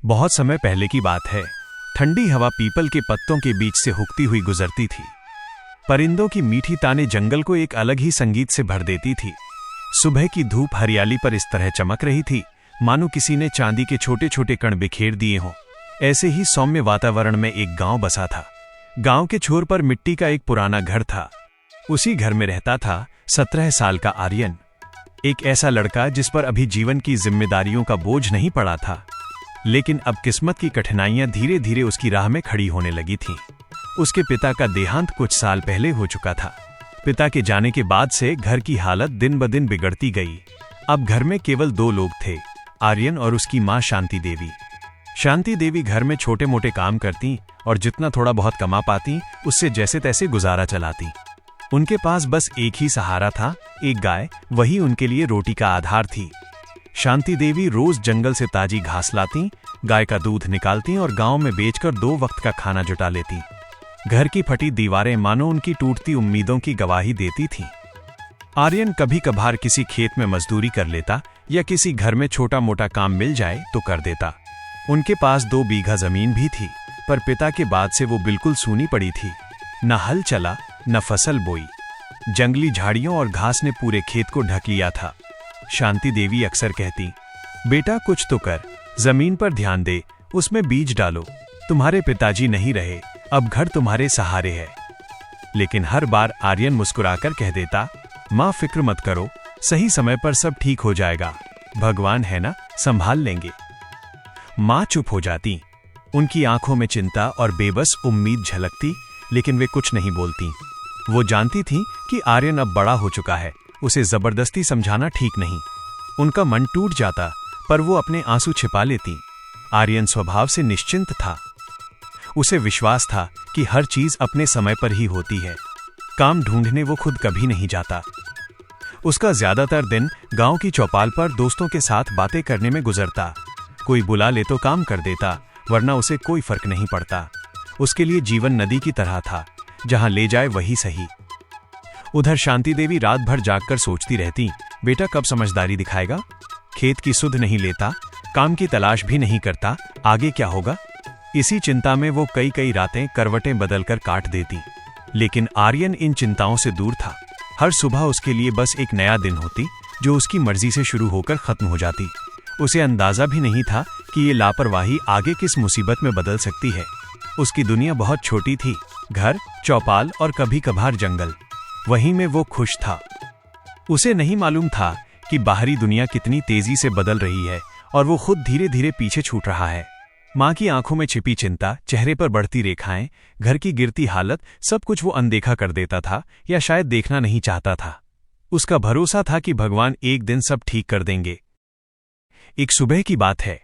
बहुत समय पहले की बात है। ठंडी हवा पीपल के पत्तों के बीच से हुकती हुई गुजरती थी। परिंदों की मीठी ताने जंगल को एक अलग ही संगीत से भर देती थी। सुबह की धूप हरियाली पर इस तरह चमक रही थी मानो किसी ने चांदी के छोटे छोटे कण बिखेर दिए हों। ऐसे ही सौम्य वातावरण में एक गांव बसा था। गांव के छोर पर मिट्टी का एक पुराना घर था। उसी घर में रहता था 17 साल का आर्यन, एक ऐसा लड़का जिस पर अभी जीवन की जिम्मेदारियों का बोझ नहीं पड़ा था। लेकिन अब किस्मत की कठिनाइयां धीरे धीरे उसकी राह में खड़ी होने लगी थीं। उसके पिता का देहांत कुछ साल पहले हो चुका था। पिता के जाने के बाद से घर की हालत दिन ब दिन बिगड़ती गई। अब घर में केवल 2 लोग थे, आर्यन और उसकी मां शांति देवी। शांति देवी घर में छोटे मोटे काम करती और जितना थोड़ा बहुत कमा पाती उससे जैसे तैसे गुजारा चलाती। उनके पास बस एक ही सहारा था, एक गाय, वही उनके लिए रोटी का आधार थी। शांति देवी रोज जंगल से ताजी घास लाती, गाय का दूध निकालती और गांव में बेचकर 2 वक्त का खाना जुटा लेती। घर की फटी दीवारें मानो उनकी टूटती उम्मीदों की गवाही देती थीं। आर्यन कभी कभार किसी खेत में मजदूरी कर लेता या किसी घर में छोटा मोटा काम मिल जाए तो कर देता। उनके पास 2 बीघा जमीन भी थी, पर पिता के बाद से वो बिल्कुल सूनी पड़ी थी। न हल चला, न फसल बोई। जंगली झाड़ियों और घास ने पूरे खेत को ढक लिया था। शांति देवी अक्सर कहती, बेटा कुछ तो कर, जमीन पर ध्यान दे, उसमें बीज डालो। तुम्हारे पिताजी नहीं रहे, अब घर तुम्हारे सहारे है। लेकिन हर बार आर्यन मुस्कुराकर कह देता, माँ फिक्र मत करो, सही समय पर सब ठीक हो जाएगा, भगवान है ना, संभाल लेंगे। माँ चुप हो जाती। उनकी आंखों में चिंता और बेबस उम्मीद झलकती, लेकिन वे कुछ नहीं बोलती। वो जानती थीं कि आर्यन अब बड़ा हो चुका है, उसे जबरदस्ती समझाना ठीक नहीं। उनका मन टूट जाता, पर वो अपने आंसू छिपा लेती। आर्यन स्वभाव से निश्चिंत था। उसे विश्वास था कि हर चीज अपने समय पर ही होती है। काम ढूंढने वो खुद कभी नहीं जाता। उसका ज्यादातर दिन गांव की चौपाल पर दोस्तों के साथ बातें करने में गुजरता। कोई बुला ले तो काम कर देता, वरना उसे कोई फर्क नहीं पड़ता। उसके लिए जीवन नदी की तरह था, जहां ले जाए वही सही। उधर शांति देवी रात भर जागकर सोचती रहती, बेटा कब समझदारी दिखाएगा, खेत की सुध नहीं लेता, काम की तलाश भी नहीं करता, आगे क्या होगा। इसी चिंता में वो कई रातें करवटें बदलकर काट देती। लेकिन आर्यन इन चिंताओं से दूर था। हर सुबह उसके लिए बस एक नया दिन होती, जो उसकी मर्जी से शुरू होकर खत्म हो जाती। उसे अंदाजा भी नहीं था कि ये लापरवाही आगे किस मुसीबत में बदल सकती है। उसकी दुनिया बहुत छोटी थी, घर, चौपाल और कभी कभार जंगल, वहीं में वो खुश था। उसे नहीं मालूम था कि बाहरी दुनिया कितनी तेजी से बदल रही है और वो खुद धीरे धीरे पीछे छूट रहा है। माँ की आंखों में छिपी चिंता, चेहरे पर बढ़ती रेखाएं, घर की गिरती हालत, सब कुछ वो अनदेखा कर देता था या शायद देखना नहीं चाहता था। उसका भरोसा था कि भगवान एक दिन सब ठीक कर देंगे। एक सुबह की बात है।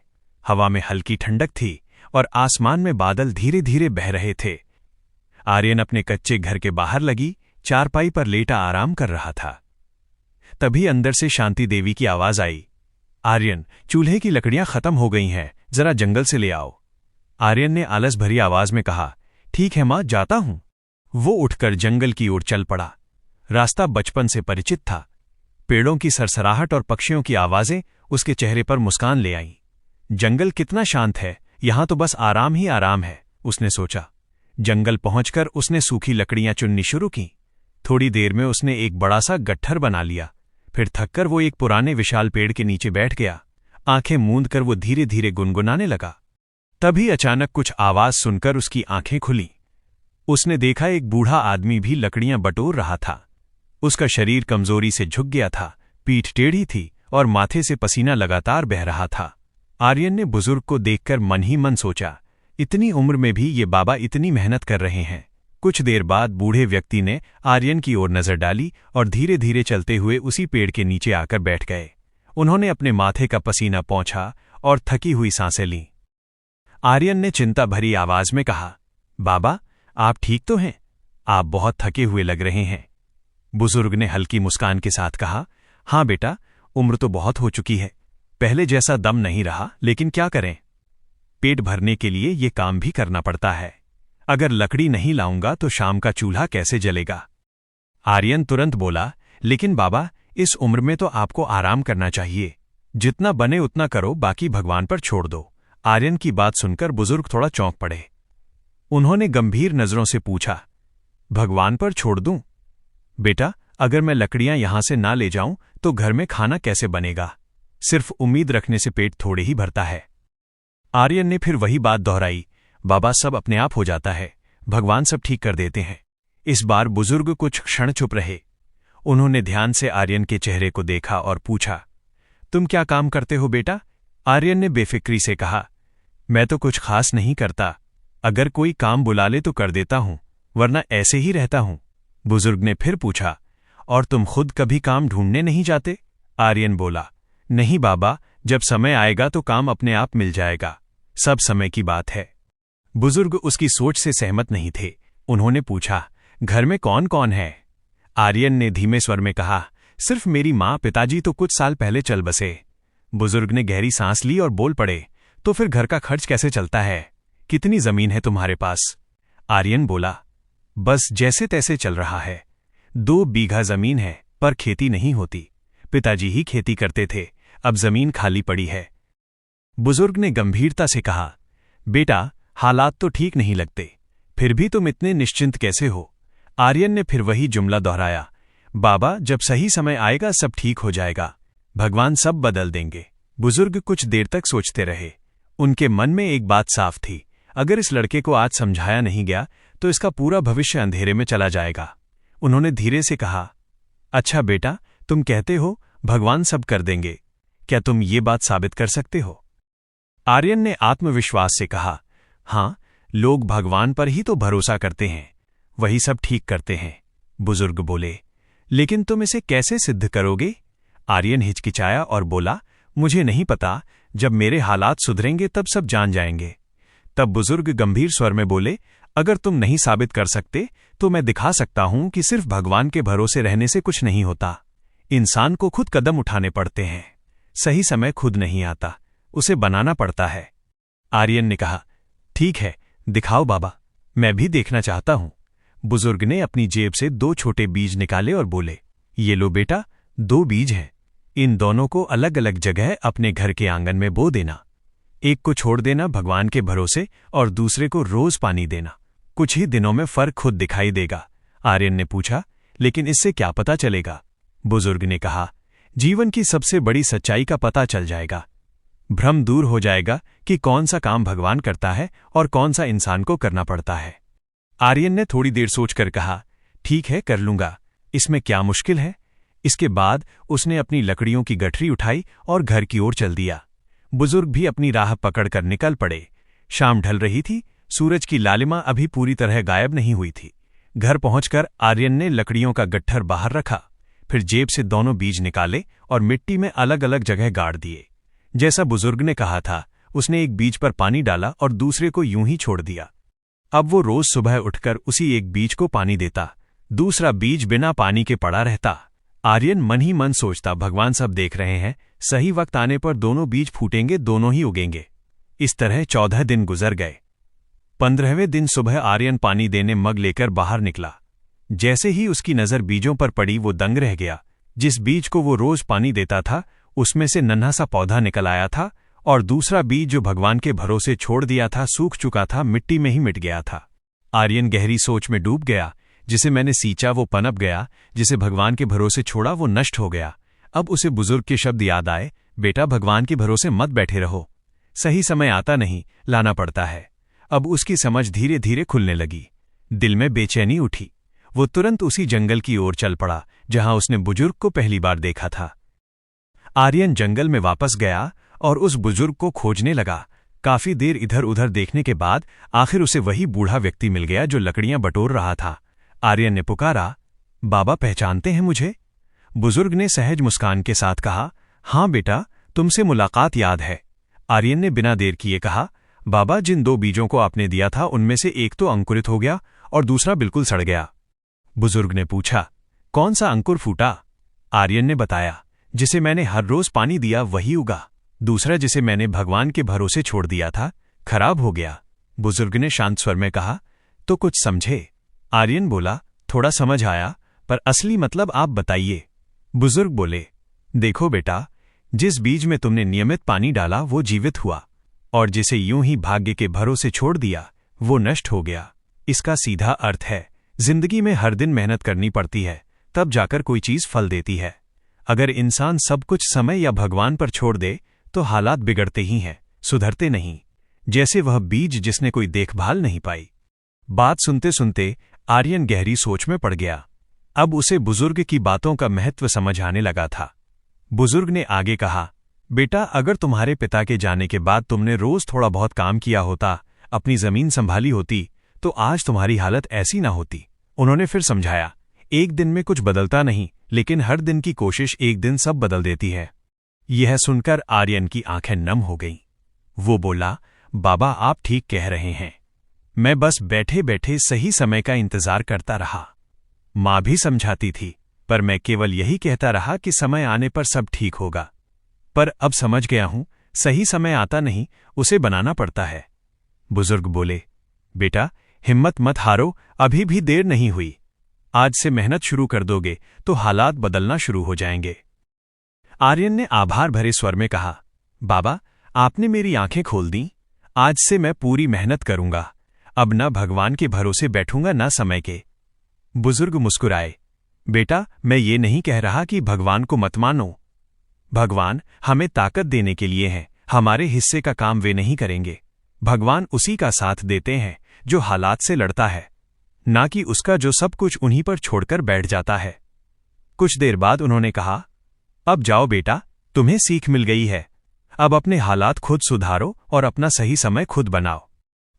हवा में हल्की ठंडक थी और आसमान में बादल धीरे धीरे बह रहे थे। आर्यन अपने कच्चे घर के बाहर लगी चारपाई पर लेटा आराम कर रहा था। तभी अंदर से शांति देवी की आवाज आई, आर्यन, चूल्हे की लकड़ियां खत्म हो गई हैं, जरा जंगल से ले आओ। आर्यन ने आलस भरी आवाज में कहा, ठीक है मां, जाता हूं। वो उठकर जंगल की ओर चल पड़ा। रास्ता बचपन से परिचित था। पेड़ों की सरसराहट और पक्षियों की आवाजें उसके चेहरे पर मुस्कान ले आईं। जंगल कितना शांत है, यहां तो बस आराम ही आराम है, उसने सोचा। जंगल पहुंचकर उसने सूखी लकड़ियां चुननी शुरू की। थोड़ी देर में उसने एक बड़ा सा गट्ठर बना लिया। फिर थककर वो एक पुराने विशाल पेड़ के नीचे बैठ गया। आंखें मूंद कर वो धीरे धीरे गुनगुनाने लगा। तभी अचानक कुछ आवाज सुनकर उसकी आंखें खुली। उसने देखा एक बूढ़ा आदमी भी लकड़ियां बटोर रहा था। उसका शरीर कमजोरी से झुक गया था, पीठ टेढ़ी थी और माथे से पसीना लगातार बह रहा था। आर्यन ने बुजुर्ग को देखकर मन ही मन सोचा, इतनी उम्र में भी ये बाबा इतनी मेहनत कर रहे हैं। कुछ देर बाद बूढ़े व्यक्ति ने आर्यन की ओर नजर डाली और धीरे धीरे चलते हुए उसी पेड़ के नीचे आकर बैठ गए। उन्होंने अपने माथे का पसीना पोंछा और थकी हुई सांसें लीं। आर्यन ने चिंता भरी आवाज में कहा, बाबा, आप ठीक तो हैं? आप बहुत थके हुए लग रहे हैं। बुजुर्ग ने हल्की मुस्कान के साथ कहा, हाँ बेटा, उम्र तो बहुत हो चुकी है, पहले जैसा दम नहीं रहा, लेकिन क्या करें, पेट भरने के लिए ये काम भी करना पड़ता है। अगर लकड़ी नहीं लाऊंगा तो शाम का चूल्हा कैसे जलेगा। आर्यन तुरंत बोला, लेकिन बाबा, इस उम्र में तो आपको आराम करना चाहिए। जितना बने उतना करो, बाकी भगवान पर छोड़ दो। आर्यन की बात सुनकर बुजुर्ग थोड़ा चौंक पड़े। उन्होंने गंभीर नजरों से पूछा, भगवान पर छोड़ दूं? बेटा, अगर मैं लकड़ियां यहां से ना ले जाऊं तो घर में खाना कैसे बनेगा? सिर्फ उम्मीद रखने से पेट थोड़े ही भरता है। आर्यन ने फिर वही बात दोहराई, बाबा, सब अपने आप हो जाता है, भगवान सब ठीक कर देते हैं। इस बार बुजुर्ग कुछ क्षण चुप रहे। उन्होंने ध्यान से आर्यन के चेहरे को देखा और पूछा, तुम क्या काम करते हो बेटा? आर्यन ने बेफिक्री से कहा, मैं तो कुछ खास नहीं करता, अगर कोई काम बुला ले तो कर देता हूं, वरना ऐसे ही रहता हूं। बुजुर्ग ने फिर पूछा, और तुम खुद कभी काम ढूंढने नहीं जाते? आर्यन बोला, नहीं बाबा, जब समय आएगा तो काम अपने आप मिल जाएगा, सब समय की बात है। बुजुर्ग उसकी सोच से सहमत नहीं थे। उन्होंने पूछा, घर में कौन कौन है? आर्यन ने धीमे स्वर में कहा, सिर्फ मेरी माँ, पिताजी तो कुछ साल पहले चल बसे। बुजुर्ग ने गहरी सांस ली और बोल पड़े, तो फिर घर का खर्च कैसे चलता है? कितनी जमीन है तुम्हारे पास? आर्यन बोला, बस जैसे तैसे चल रहा है। 2 बीघा जमीन है, पर खेती नहीं होती। पिताजी ही खेती करते थे, अब जमीन खाली पड़ी है। बुजुर्ग ने गंभीरता से कहा, बेटा, हालात तो ठीक नहीं लगते, फिर भी तुम इतने निश्चिंत कैसे हो? आर्यन ने फिर वही जुमला दोहराया, बाबा, जब सही समय आएगा सब ठीक हो जाएगा, भगवान सब बदल देंगे। बुजुर्ग कुछ देर तक सोचते रहे। उनके मन में एक बात साफ थी, अगर इस लड़के को आज समझाया नहीं गया तो इसका पूरा भविष्य अंधेरे में चला जाएगा। उन्होंने धीरे से कहा, अच्छा बेटा, तुम कहते हो भगवान सब कर देंगे, क्या तुम ये बात साबित कर सकते हो? आर्यन ने आत्मविश्वास से कहा, हां, लोग भगवान पर ही तो भरोसा करते हैं, वही सब ठीक करते हैं। बुजुर्ग बोले, लेकिन तुम इसे कैसे सिद्ध करोगे? आर्यन हिचकिचाया और बोला, मुझे नहीं पता, जब मेरे हालात सुधरेंगे तब सब जान जाएंगे। तब बुजुर्ग गंभीर स्वर में बोले, अगर तुम नहीं साबित कर सकते तो मैं दिखा सकता हूं कि सिर्फ भगवान के भरोसे रहने से कुछ नहीं होता। इंसान को खुद कदम उठाने पड़ते हैं। सही समय खुद नहीं आता, उसे बनाना पड़ता है। आर्यन ने कहा, ठीक है, दिखाओ बाबा, मैं भी देखना चाहता हूं। बुजुर्ग ने अपनी जेब से 2 छोटे बीज निकाले और बोले, ये लो बेटा, 2 बीज हैं, इन दोनों को अलग अलग जगह अपने घर के आंगन में बो देना। एक को छोड़ देना भगवान के भरोसे और दूसरे को रोज पानी देना। कुछ ही दिनों में फर्क खुद दिखाई देगा। आर्यन ने पूछा, लेकिन इससे क्या पता चलेगा? बुजुर्ग ने कहा, जीवन की सबसे बड़ी सच्चाई का पता चल जाएगा। भ्रम दूर हो जाएगा कि कौन सा काम भगवान करता है और कौन सा इंसान को करना पड़ता है। आर्यन ने थोड़ी देर सोचकर कहा, ठीक है, कर लूंगा, इसमें क्या मुश्किल है? इसके बाद उसने अपनी लकड़ियों की गठरी उठाई और घर की ओर चल दिया। बुजुर्ग भी अपनी राह पकड़कर निकल पड़े। शाम ढल रही थी, सूरज की लालिमा अभी पूरी तरह गायब नहीं हुई थी। घर पहुंचकर आर्यन ने लकड़ियों का गट्ठर बाहर रखा, फिर जेब से दोनों बीज निकाले और मिट्टी में अलग अलग जगह गाड़ दिए। जैसा बुजुर्ग ने कहा था, उसने एक बीज पर पानी डाला और दूसरे को यूं ही छोड़ दिया। अब वो रोज सुबह उठकर उसी एक बीज को पानी देता, दूसरा बीज बिना पानी के पड़ा रहता। आर्यन मन ही मन सोचता, भगवान सब देख रहे हैं, सही वक्त आने पर दोनों बीज फूटेंगे, दोनों ही उगेंगे। इस तरह 14 दिन गुजर गए। 15वें दिन सुबह आर्यन पानी देने मग लेकर बाहर निकला। जैसे ही उसकी नजर बीजों पर पड़ी, वो दंग रह गया। जिस बीज को वो रोज पानी देता था, उसमें से नन्हा सा पौधा निकल आया था, और दूसरा बीज जो भगवान के भरोसे छोड़ दिया था, सूख चुका था, मिट्टी में ही मिट गया था। आर्यन गहरी सोच में डूब गया। जिसे मैंने सींचा वो पनप गया, जिसे भगवान के भरोसे छोड़ा वो नष्ट हो गया। अब उसे बुजुर्ग के शब्द याद आए, बेटा, भगवान के भरोसे मत बैठे रहो, सही समय आता नहीं, लाना पड़ता है। अब उसकी समझ धीरे धीरे खुलने लगी। दिल में बेचैनी उठी। वो तुरंत उसी जंगल की ओर चल पड़ा जहां उसने बुजुर्ग को पहली बार देखा था। आर्यन जंगल में वापस गया और उस बुजुर्ग को खोजने लगा। काफी देर इधर उधर देखने के बाद आखिर उसे वही बूढ़ा व्यक्ति मिल गया जो लकड़ियां बटोर रहा था। आर्यन ने पुकारा, बाबा, पहचानते हैं मुझे? बुजुर्ग ने सहज मुस्कान के साथ कहा, हां बेटा, तुमसे मुलाकात याद है। आर्यन ने बिना देर किए कहा, बाबा, जिन 2 बीजों को आपने दिया था उनमें से एक तो अंकुरित हो गया और दूसरा बिल्कुल सड़ गया। बुजुर्ग ने पूछा, कौन सा अंकुर फूटा? आर्यन ने बताया, जिसे मैंने हर रोज पानी दिया वही उगा। दूसरा, जिसे मैंने भगवान के भरोसे छोड़ दिया था, खराब हो गया। बुजुर्ग ने शांत स्वर में कहा, तो कुछ समझे? आर्यन बोला, थोड़ा समझ आया, पर असली मतलब आप बताइए। बुजुर्ग बोले, देखो बेटा, जिस बीज में तुमने नियमित पानी डाला वो जीवित हुआ, और जिसे यूं ही भाग्य के भरोसे छोड़ दिया वो नष्ट हो गया। इसका सीधा अर्थ है, जिंदगी में हर दिन मेहनत करनी पड़ती है, तब जाकर कोई चीज फल देती है। अगर इंसान सब कुछ समय या भगवान पर छोड़ दे तो हालात बिगड़ते ही हैं, सुधरते नहीं। जैसे वह बीज जिसने कोई देखभाल नहीं पाई। बात सुनते सुनते आर्यन गहरी सोच में पड़ गया। अब उसे बुजुर्ग की बातों का महत्व समझ आने लगा था। बुजुर्ग ने आगे कहा, बेटा, अगर तुम्हारे पिता के जाने के बाद तुमने रोज थोड़ा बहुत काम किया होता, अपनी जमीन संभाली होती, तो आज तुम्हारी हालत ऐसी ना होती। उन्होंने फिर समझाया, एक दिन में कुछ बदलता नहीं, लेकिन हर दिन की कोशिश एक दिन सब बदल देती है। यह सुनकर आर्यन की आंखें नम हो गईं। वो बोला, बाबा, आप ठीक कह रहे हैं। मैं बस बैठे बैठे सही समय का इंतजार करता रहा। माँ भी समझाती थी, पर मैं केवल यही कहता रहा कि समय आने पर सब ठीक होगा। पर अब समझ गया हूं, सही समय आता नहीं, उसे बनाना पड़ता है। बुजुर्ग बोले, बेटा, हिम्मत मत हारो, अभी भी देर नहीं हुई। आज से मेहनत शुरू कर दोगे तो हालात बदलना शुरू हो जाएंगे। आर्यन ने आभार भरे स्वर में कहा, बाबा, आपने मेरी आंखें खोल दी। आज से मैं पूरी मेहनत करूंगा। अब न भगवान के भरोसे बैठूंगा न समय के। बुजुर्ग मुस्कुराए, बेटा, मैं ये नहीं कह रहा कि भगवान को मत मानो। भगवान हमें ताकत देने के लिए हैं, हमारे हिस्से का काम वे नहीं करेंगे। भगवान उसी का साथ देते हैं जो हालात से लड़ता है, ना कि उसका जो सब कुछ उन्हीं पर छोड़कर बैठ जाता है। कुछ देर बाद उन्होंने कहा, अब जाओ बेटा, तुम्हें सीख मिल गई है। अब अपने हालात खुद सुधारो और अपना सही समय खुद बनाओ।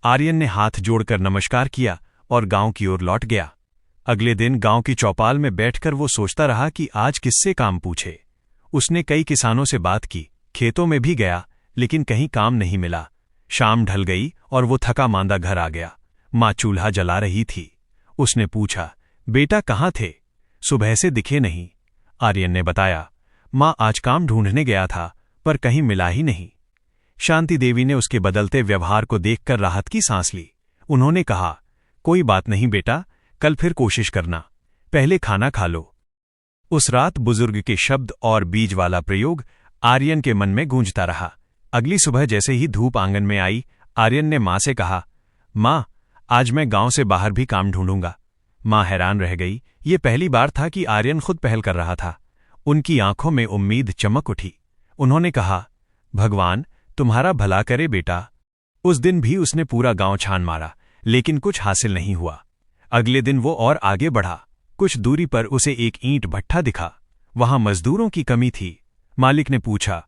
आर्यन ने हाथ जोड़कर नमस्कार किया और गांव की ओर लौट गया। अगले दिन गांव की चौपाल में बैठकर वो सोचता रहा कि आज किससे काम पूछे। उसने कई किसानों से बात की, खेतों में भी गया, लेकिन कहीं काम नहीं मिला। शाम ढल गई और वो थका मांदा घर आ गया। माँ चूल्हा जला रही थी। उसने पूछा, बेटा, कहाँ थे? सुबह से दिखे नहीं। आर्यन ने बताया, माँ, आज काम ढूंढने गया था, पर कहीं मिला ही नहीं। शांति देवी ने उसके बदलते व्यवहार को देखकर राहत की सांस ली। उन्होंने कहा, कोई बात नहीं बेटा, कल फिर कोशिश करना, पहले खाना खा लो। उस रात बुजुर्ग के शब्द और बीज वाला प्रयोग आर्यन के मन में गूंजता रहा। अगली सुबह जैसे ही धूप आंगन में आई, आर्यन ने माँ से कहा, माँ, आज मैं गांव से बाहर भी काम ढूंढूंगा। माँ हैरान रह गई। ये पहली बार था कि आर्यन खुद पहल कर रहा था। उनकी आंखों में उम्मीद चमक उठी। उन्होंने कहा, भगवान तुम्हारा भला करे बेटा। उस दिन भी उसने पूरा गांव छान मारा, लेकिन कुछ हासिल नहीं हुआ। अगले दिन वो और आगे बढ़ा। कुछ दूरी पर उसे एक ईंट भट्ठा दिखा। वहां मजदूरों की कमी थी। मालिक ने पूछा,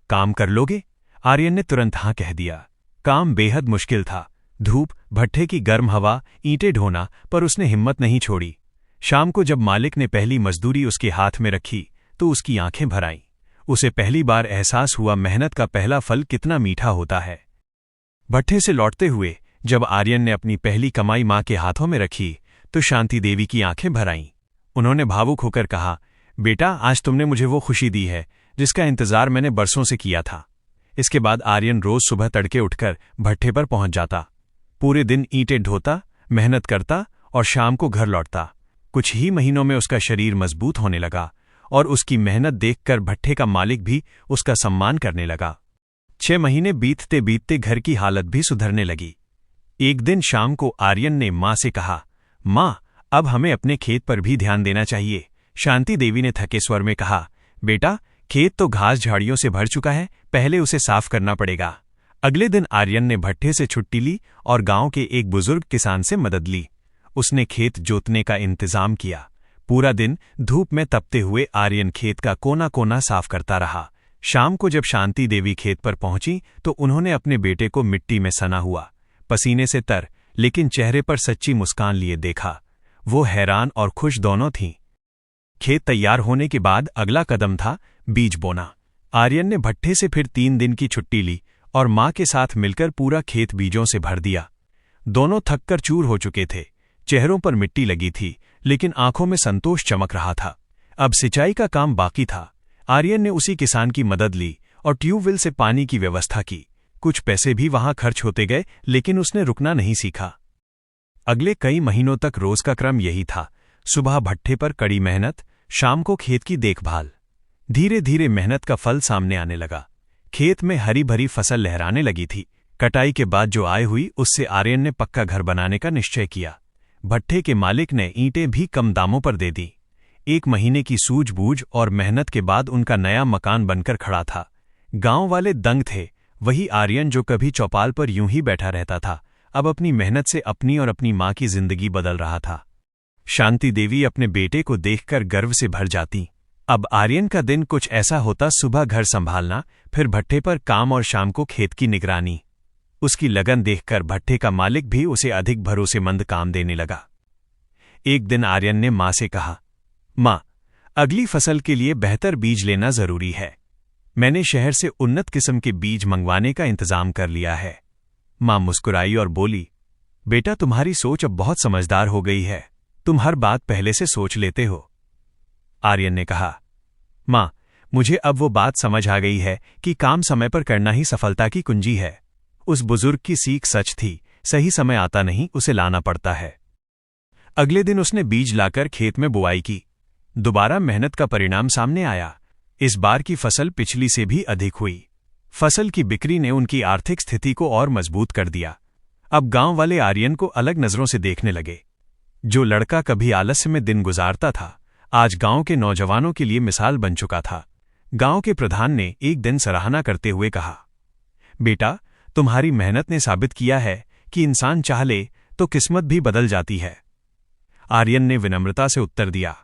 काम कर लोगे? आर्यन ने तुरंत हाँ कह दिया। काम बेहद मुश्किल था। धूप, भट्ठे की गर्म हवा, ईंटें ढोना, पर उसने हिम्मत नहीं छोड़ी। शाम को जब मालिक ने पहली मजदूरी उसके हाथ में रखी तो उसकी आंखें भर आईं। उसे पहली बार एहसास हुआ मेहनत का पहला फल कितना मीठा होता है। भट्ठे से लौटते हुए जब आर्यन ने अपनी पहली कमाई माँ के हाथों में रखी तो शांति देवी की आंखें भर आईं। उन्होंने भावुक होकर कहा, बेटा, आज तुमने मुझे वो खुशी दी है जिसका इंतजार मैंने बरसों से किया था। इसके बाद आर्यन रोज सुबह तड़के उठकर भट्ठे पर पहुंच जाता। पूरे दिन ईंटें ढोता, मेहनत करता और शाम को घर लौटता। कुछ ही महीनों में उसका शरीर मजबूत होने लगा और उसकी मेहनत देखकर भट्ठे का मालिक भी उसका सम्मान करने लगा। 6 महीने बीतते बीतते घर की हालत भी सुधरने लगी। एक दिन शाम को आर्यन ने माँ से कहा, माँ, अब हमें अपने खेत पर भी ध्यान देना चाहिए। शांति देवी ने थके स्वर में कहा, बेटा, खेत तो घास झाड़ियों से भर चुका है, पहले उसे साफ करना पड़ेगा। अगले दिन आर्यन ने भट्ठे से छुट्टी ली और गांव के एक बुजुर्ग किसान से मदद ली। उसने खेत जोतने का इंतजाम किया। पूरा दिन धूप में तपते हुए आर्यन खेत का कोना कोना साफ करता रहा। शाम को जब शांति देवी खेत पर पहुंची तो उन्होंने अपने बेटे को मिट्टी में सना हुआ, पसीने से तर, लेकिन चेहरे पर सच्ची मुस्कान लिए देखा। वो हैरान और खुश दोनों थीं। खेत तैयार होने के बाद अगला कदम था बीज बोना। आर्यन ने भट्ठे से फिर 3 दिन की छुट्टी ली और माँ के साथ मिलकर पूरा खेत बीजों से भर दिया। दोनों थककर चूर हो चुके थे। चेहरों पर मिट्टी लगी थी, लेकिन आंखों में संतोष चमक रहा था। अब सिंचाई का काम बाकी था। आर्यन ने उसी किसान की मदद ली और ट्यूबवेल से पानी की व्यवस्था की। कुछ पैसे भी वहां खर्च होते गए, लेकिन उसने रुकना नहीं सीखा। अगले कई महीनों तक रोज का क्रम यही था। सुबह भट्ठे पर कड़ी मेहनत, शाम को खेत की देखभाल। धीरे धीरे मेहनत का फल सामने आने लगा। खेत में हरी भरी फसल लहराने लगी थी। कटाई के बाद जो आय हुई उससे आर्यन ने पक्का घर बनाने का निश्चय किया। भट्ठे के मालिक ने ईंटें भी कम दामों पर दे दी। 1 महीने की सूझबूझ और मेहनत के बाद उनका नया मकान बनकर खड़ा था। गांव वाले दंग थे। वही आर्यन जो कभी चौपाल पर यूं ही बैठा रहता था, अब अपनी मेहनत से अपनी और अपनी मां की जिंदगी बदल रहा था। शांति देवी अपने बेटे को देखकर गर्व से भर जाती। अब आर्यन का दिन कुछ ऐसा होता, सुबह घर संभालना, फिर भट्ठे पर काम और शाम को खेत की निगरानी। उसकी लगन देखकर भट्ठे का मालिक भी उसे अधिक भरोसेमंद काम देने लगा। एक दिन आर्यन ने मां से कहा, मां, अगली फसल के लिए बेहतर बीज लेना जरूरी है। मैंने शहर से उन्नत किस्म के बीज मंगवाने का इंतजाम कर लिया है। मां मुस्कुराई और बोली, बेटा तुम्हारी सोच अब बहुत समझदार हो गई है, तुम हर बात पहले से सोच लेते हो। आर्यन ने कहा, मां, मुझे अब वो बात समझ आ गई है कि काम समय पर करना ही सफलता की कुंजी है। उस बुजुर्ग की सीख सच थी, सही समय आता नहीं, उसे लाना पड़ता है। अगले दिन उसने बीज लाकर खेत में बुआई की। दोबारा मेहनत का परिणाम सामने आया। इस बार की फसल पिछली से भी अधिक हुई। फसल की बिक्री ने उनकी आर्थिक स्थिति को और मजबूत कर दिया। अब गांव वाले आर्यन को अलग नजरों से देखने लगे। जो लड़का कभी आलस्य में दिन गुजारता था, आज गांव के नौजवानों के लिए मिसाल बन चुका था। गांव के प्रधान ने एक दिन सराहना करते हुए कहा, बेटा, तुम्हारी मेहनत ने साबित किया है कि इंसान चाह ले तो किस्मत भी बदल जाती है। आर्यन ने विनम्रता से उत्तर दिया,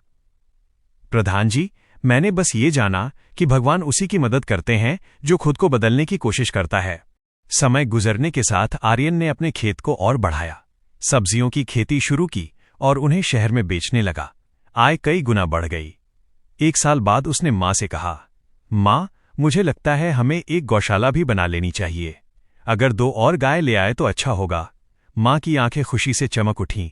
प्रधान जी, मैंने बस ये जाना कि भगवान उसी की मदद करते हैं जो खुद को बदलने की कोशिश करता है। समय गुजरने के साथ आर्यन ने अपने खेत को और बढ़ाया, सब्जियों की खेती शुरू की और उन्हें शहर में बेचने लगा। आय कई गुना बढ़ गई। 1 साल बाद उसने मां से कहा, मां, मुझे लगता है हमें एक गौशाला भी बना लेनी चाहिए। अगर 2 और गाय ले आए तो अच्छा होगा। मां की आंखें खुशी से चमक उठीं।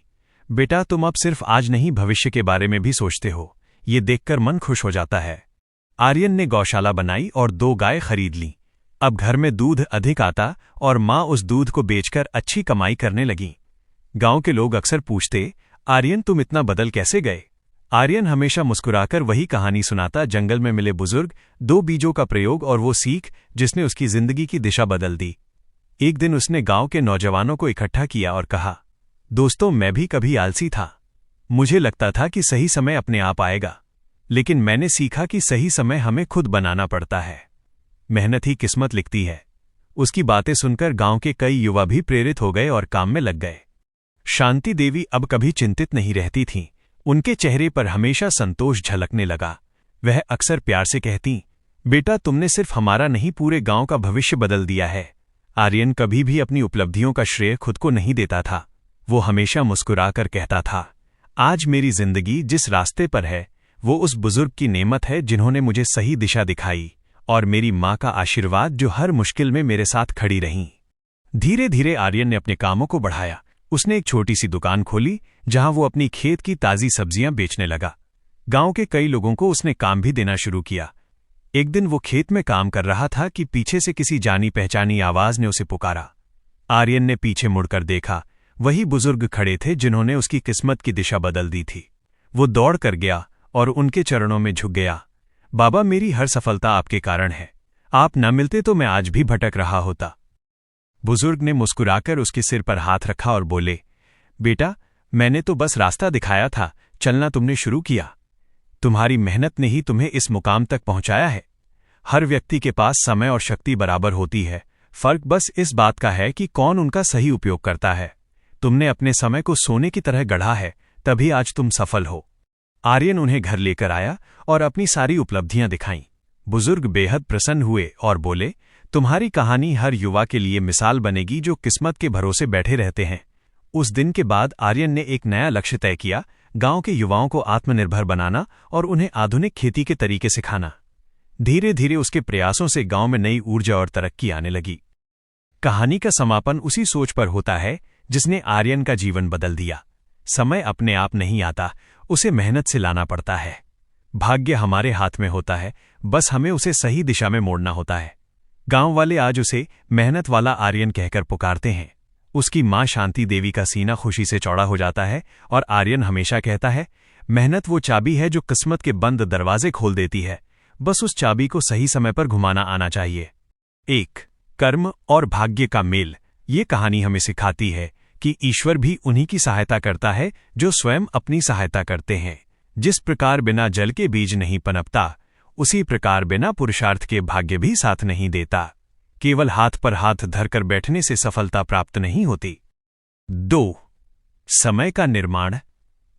बेटा, तुम अब सिर्फ आज नहीं भविष्य के बारे में भी सोचते हो, ये देखकर मन खुश हो जाता है। आर्यन ने गौशाला बनाई और 2 गाय खरीद लीं। अब घर में दूध अधिक आता और मां उस दूध को बेचकर अच्छी कमाई करने लगी। गांव के लोग अक्सर पूछते, आर्यन तुम इतना बदल कैसे गए? आर्यन हमेशा मुस्कुराकर वही कहानी सुनाता, जंगल में मिले बुजुर्ग, 2 बीजों का प्रयोग और वो सीख जिसने उसकी जिंदगी की दिशा बदल दी। एक दिन उसने गांव के नौजवानों को इकट्ठा किया और कहा, दोस्तों, मैं भी कभी आलसी था। मुझे लगता था कि सही समय अपने आप आएगा, लेकिन मैंने सीखा कि सही समय हमें खुद बनाना पड़ता है। मेहनत ही किस्मत लिखती है। उसकी बातें सुनकर गांव के कई युवा भी प्रेरित हो गए और काम में लग गए। शांति देवी अब कभी चिंतित नहीं रहती थीं। उनके चेहरे पर हमेशा संतोष झलकने लगा। वह अक्सर प्यार से कहती, बेटा, तुमने सिर्फ हमारा नहीं, पूरे गांव का भविष्य बदल दिया है। आर्यन कभी भी अपनी उपलब्धियों का श्रेय खुद को नहीं देता था। वो हमेशा मुस्कुराकर कहता था, आज मेरी जिंदगी जिस रास्ते पर है वो उस बुजुर्ग की नेमत है जिन्होंने मुझे सही दिशा दिखाई, और मेरी मां का आशीर्वाद जो हर मुश्किल में मेरे साथ खड़ी रहीं। धीरे धीरे आर्यन ने अपने कामों को बढ़ाया। उसने एक छोटी सी दुकान खोली जहां वो अपनी खेत की ताजी सब्जियां बेचने लगा। गांव के कई लोगों को उसने काम भी देना शुरू किया। एक दिन वो खेत में काम कर रहा था कि पीछे से किसी जानी पहचानी आवाज ने उसे पुकारा। आर्यन ने पीछे मुड़कर देखा। वही बुजुर्ग खड़े थे जिन्होंने उसकी किस्मत की दिशा बदल दी थी। वो दौड़ कर गया और उनके चरणों में झुक गया। बाबा, मेरी हर सफलता आपके कारण है। आप न मिलते तो मैं आज भी भटक रहा होता। बुजुर्ग ने मुस्कुराकर उसके सिर पर हाथ रखा और बोले, बेटा, मैंने तो बस रास्ता दिखाया था, चलना तुमने शुरू किया। तुम्हारी मेहनत ने ही तुम्हें इस मुकाम तक पहुंचाया है। हर व्यक्ति के पास समय और शक्ति बराबर होती है, फर्क बस इस बात का है कि कौन उनका सही उपयोग करता है। तुमने अपने समय को सोने की तरह गढ़ा है, तभी आज तुम सफल हो। आर्यन उन्हें घर लेकर आया और अपनी सारी उपलब्धियां दिखाईं। बुजुर्ग बेहद प्रसन्न हुए और बोले, तुम्हारी कहानी हर युवा के लिए मिसाल बनेगी जो किस्मत के भरोसे बैठे रहते हैं। उस दिन के बाद आर्यन ने एक नया लक्ष्य तय किया, गांव के युवाओं को आत्मनिर्भर बनाना और उन्हें आधुनिक खेती के तरीके सिखाना। धीरे धीरे उसके प्रयासों से गांव में नई ऊर्जा और तरक्की आने लगी। कहानी का समापन उसी सोच पर होता है जिसने आर्यन का जीवन बदल दिया। समय अपने आप नहीं आता, उसे मेहनत से लाना पड़ता है। भाग्य हमारे हाथ में होता है, बस हमें उसे सही दिशा में मोड़ना होता है। गांव वाले आज उसे मेहनत वाला आर्यन कहकर पुकारते हैं। उसकी मां शांति देवी का सीना खुशी से चौड़ा हो जाता है और आर्यन हमेशा कहता है, मेहनत वो चाबी है जो किस्मत के बंद दरवाजे खोल देती है, बस उस चाबी को सही समय पर घुमाना आना चाहिए। 1 कर्म और भाग्य का मेल। ये कहानी हमें सिखाती है कि ईश्वर भी उन्हीं की सहायता करता है जो स्वयं अपनी सहायता करते हैं। जिस प्रकार बिना जल के बीज नहीं पनपता, उसी प्रकार बिना पुरुषार्थ के भाग्य भी साथ नहीं देता। केवल हाथ पर हाथ धरकर बैठने से सफलता प्राप्त नहीं होती। 2. समय का निर्माण।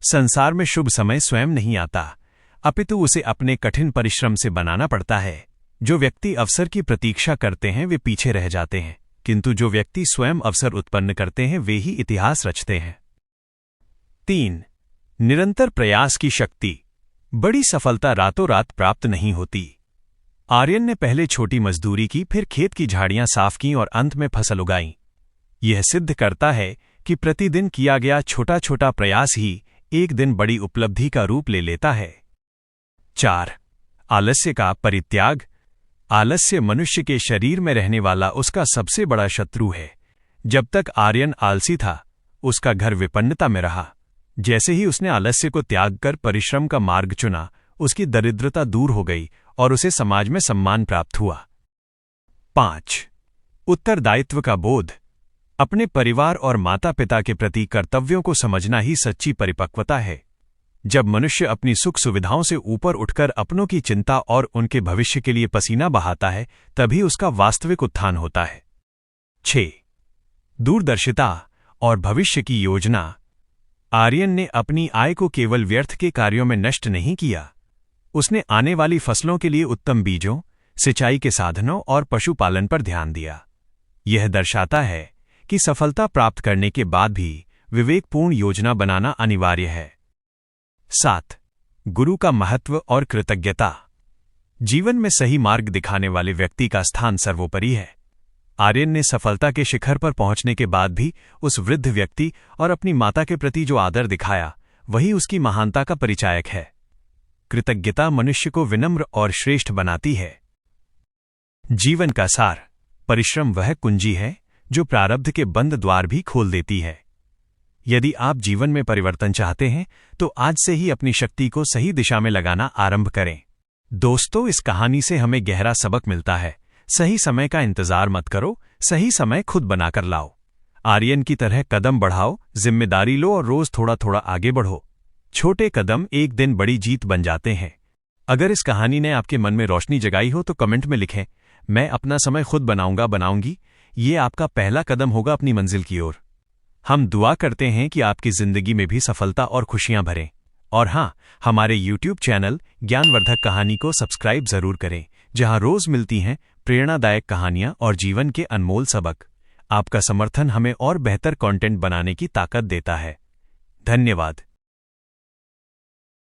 संसार में शुभ समय स्वयं नहीं आता, अपितु उसे अपने कठिन परिश्रम से बनाना पड़ता है। जो व्यक्ति अवसर की प्रतीक्षा करते हैं वे पीछे रह जाते हैं, किंतु जो व्यक्ति स्वयं अवसर उत्पन्न करते हैं वे ही इतिहास रचते हैं। 3. निरंतर प्रयास की शक्ति। बड़ी सफलता रातों रात प्राप्त नहीं होती। आर्यन ने पहले छोटी मजदूरी की, फिर खेत की झाड़ियां साफ की और अंत में फसल उगाई। यह सिद्ध करता है कि प्रतिदिन किया गया छोटा छोटा प्रयास ही एक दिन बड़ी उपलब्धि का रूप ले लेता है। 4. आलस्य का परित्याग। आलस्य मनुष्य के शरीर में रहने वाला उसका सबसे बड़ा शत्रु है। जब तक आर्यन आलसी था, उसका घर विपन्नता में रहा। जैसे ही उसने आलस्य को त्याग कर परिश्रम का मार्ग चुना, उसकी दरिद्रता दूर हो गई और उसे समाज में सम्मान प्राप्त हुआ। 5. उत्तरदायित्व का बोध। अपने परिवार और माता पिता के प्रति कर्तव्यों को समझना ही सच्ची परिपक्वता है। जब मनुष्य अपनी सुख सुविधाओं से ऊपर उठकर अपनों की चिंता और उनके भविष्य के लिए पसीना बहाता है, तभी उसका वास्तविक उत्थान होता है। 6. दूरदर्शिता और भविष्य की योजना। आर्यन ने अपनी आय को केवल व्यर्थ के कार्यों में नष्ट नहीं किया। उसने आने वाली फसलों के लिए उत्तम बीजों, सिंचाई के साधनों और पशुपालन पर ध्यान दिया। यह दर्शाता है कि सफलता प्राप्त करने के बाद भी विवेकपूर्ण योजना बनाना अनिवार्य है। 7. गुरु का महत्व और कृतज्ञता। जीवन में सही मार्ग दिखाने वाले व्यक्ति का स्थान सर्वोपरि है। आर्यन ने सफलता के शिखर पर पहुंचने के बाद भी उस वृद्ध व्यक्ति और अपनी माता के प्रति जो आदर दिखाया, वही उसकी महानता का परिचायक है। कृतज्ञता मनुष्य को विनम्र और श्रेष्ठ बनाती है। जीवन का सार। परिश्रम वह कुंजी है जो प्रारब्ध के बंद द्वार भी खोल देती है। यदि आप जीवन में परिवर्तन चाहते हैं तो आज से ही अपनी शक्ति को सही दिशा में लगाना आरंभ करें। दोस्तों, इस कहानी से हमें गहरा सबक मिलता है। सही समय का इंतजार मत करो, सही समय खुद बनाकर लाओ। आर्यन की तरह कदम बढ़ाओ, जिम्मेदारी लो और रोज थोड़ा थोड़ा आगे बढ़ो। छोटे कदम एक दिन बड़ी जीत बन जाते हैं। अगर इस कहानी ने आपके मन में रोशनी जगाई हो तो कमेंट में लिखें, मैं अपना समय खुद बनाऊंगी। ये आपका पहला कदम होगा अपनी मंजिल की ओर। हम दुआ करते हैं कि आपकी जिंदगी में भी सफलता और खुशियां भरें। और हाँ, हमारे YouTube चैनल ज्ञानवर्धक कहानी को सब्सक्राइब जरूर करें, जहां रोज मिलती हैं प्रेरणादायक कहानियां और जीवन के अनमोल सबक। आपका समर्थन हमें और बेहतर कंटेंट बनाने की ताकत देता है। धन्यवाद।